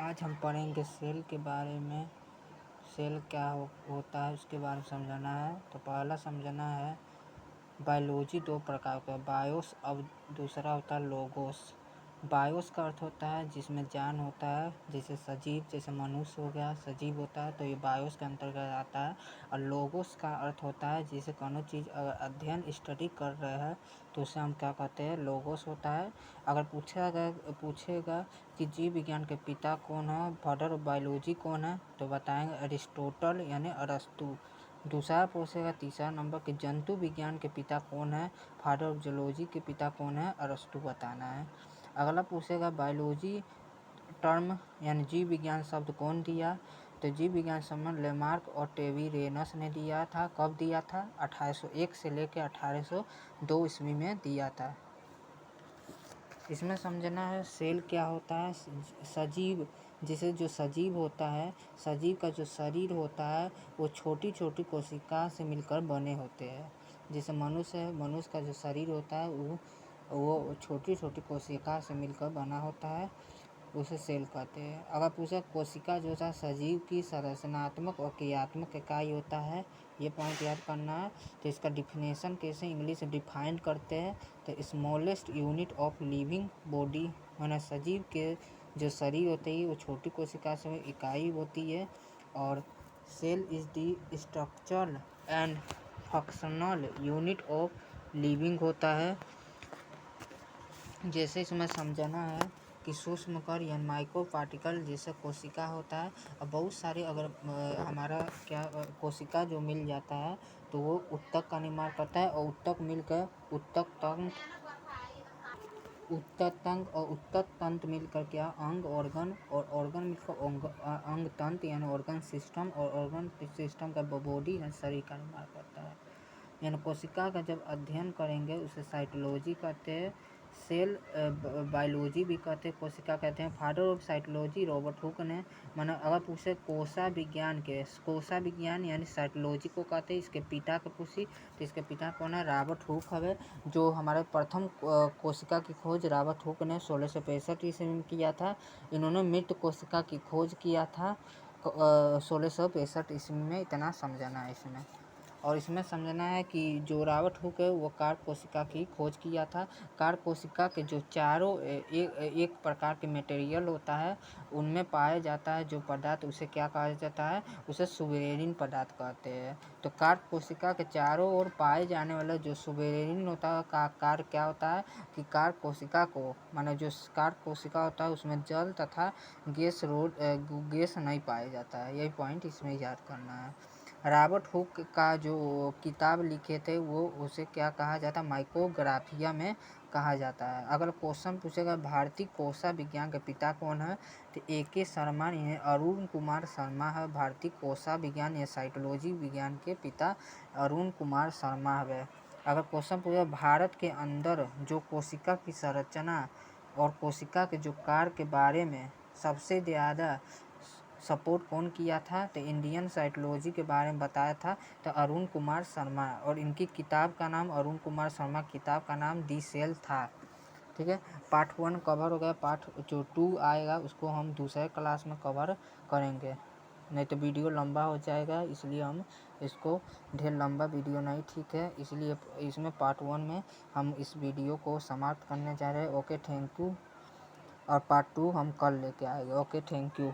आज हम पढ़ेंगे सेल के बारे में। सेल क्या होता है उसके बारे में समझना है। तो पहला समझना है बायोलॉजी दो प्रकार का है, बायोस और दूसरा होता है लोगोस। बायोस का अर्थ होता है जिसमें जान होता है, जैसे सजीव, जैसे मनुष्य हो गया सजीव होता है तो ये बायोस के अंतर्गत आता है। और लोगोस का अर्थ होता है जैसे कोनो चीज़ अगर अध्ययन स्टडी कर रहे हैं तो उसे हम क्या कहते हैं, लोगोस होता है। अगर पूछेगा कि जीव विज्ञान के पिता कौन है, फादर ऑफ बायोलॉजी कौन है, तो बताएंगे अरिस्टोटल यानी अरस्तु। दूसरा पूछेगा तीसरा नंबर के जंतु विज्ञान के पिता कौन है, फादर ऑफ जूलॉजी के पिता कौन है, अरस्तु बताना है। अगला पूछेगा बायोलॉजी टर्म यानी जीव विज्ञान शब्द कौन दिया, तो जीव विज्ञान शब्द लेमार्क और टेवीरेनस ने दिया था। कब दिया था, 1801 से लेकर 1802 ईस्वी में दिया था। इसमें समझना है सेल क्या होता है। सजीव, जैसे जो सजीव होता है, सजीव का जो शरीर होता है वो छोटी छोटी कोशिका से मिलकर बने होते हैं। जैसे मनुष्य है, मनुष्य का जो शरीर होता है वो छोटी छोटी कोशिका से मिलकर बना होता है, उसे सेल कहते हैं। अगर पूछा कोशिका जो था सजीव की संरचनात्मक और क्रियात्मक इकाई होता है, ये पॉइंट याद करना है। तो इसका डिफिनेशन कैसे इंग्लिश में डिफाइन करते हैं, तो smallest unit of living body, माना सजीव के जो शरीर होते हैं वो छोटी कोशिका से इकाई होती है। और cell is the structural and functional unit of living होता है। जैसे इसमें समझना है कि सूक्ष्म कण या माइक्रो पार्टिकल जैसे कोशिका होता है। और बहुत सारे अगर हमारा कोशिका जो मिल जाता है तो वो उत्तक का निर्माण करता है, और उत्तक मिलकर उत्तक तंत्र और उत्तक तंत्र मिलकर क्या अंग ऑर्गन, और ऑर्गन मिलकर अंग तंत्र यानी ऑर्गन सिस्टम, और ऑर्गन सिस्टम का बॉडी यानी शरीर का निर्माण करता है। यानी कोशिका का जब अध्ययन करेंगे उसे साइटोलॉजी कहते हैं। सेल बायोलॉजी भी कहते हैं, कोशिका कहते हैं। Father of cytology Robert Hooke ने, माना अगर पूछे कोशा विज्ञान के, कोशा विज्ञान यानी साइटोलॉजी को कहते हैं। इसके पिता को पूछी तो इसके पिता कौन है, रॉबर्ट हुक है। जो हमारे प्रथम कोशिका की खोज रॉबर्ट हुक ने 1665 ईस्वी में किया था। इन्होंने मृत कोशिका की खोज किया था 1665 ईस्वी में। इतना समझना है इसमें। और इसमें समझना है कि जो रॉबर्ट हुक है वो कार्प कोशिका की खोज किया था। कार्प कोशिका के जो चारों एक प्रकार के मटेरियल होता है उनमें पाया जाता है जो पदार्थ, उसे क्या कहा जाता है, उसे सुबेरिन पदार्थ कहते हैं। तो कार्प कोशिका के चारों ओर पाए जाने वाला जो सुबेरिन होता है का कार्य क्या होता है कि कार्प कोशिका को, माने जो कार्प कोशिका होता है उसमें जल तथा गैस नहीं पाया जाता है। यही पॉइंट इसमें याद करना है। रॉबर्ट हुक का जो किताब लिखे थे वो उसे क्या कहा जाता है, माइक्रोग्राफिया में कहा जाता है। अगर क्वेश्चन पूछेगा भारतीय कोशा विज्ञान के पिता कौन है, तो A.K. शर्मा यानी अरुण कुमार शर्मा है। भारतीय कोशा विज्ञान या साइटोलॉजी विज्ञान के पिता अरुण कुमार शर्मा है। अगर क्वेश्चन पूछेगा भारत के अंदर जो कोशिका की संरचना और कोशिका के जो कार्य के बारे में सबसे ज़्यादा सपोर्ट कौन किया था, तो इंडियन साइटोलॉजी के बारे में बताया था तो अरुण कुमार शर्मा। और इनकी किताब का नाम, अरुण कुमार शर्मा किताब का नाम दी सेल था। ठीक है, पार्ट 1 कवर हो गया। पार्ट जो 2 आएगा उसको हम दूसरे क्लास में कवर करेंगे, नहीं तो वीडियो लंबा हो जाएगा, इसलिए हम इसको ढेर लंबा वीडियो नहीं ठीक है, इसलिए इसमें पार्ट 1 में हम इस वीडियो को समाप्त करने जा रहे हैं। Okay, thank you. और पार्ट 2 हम कल लेके आएंगे। Okay, thank you.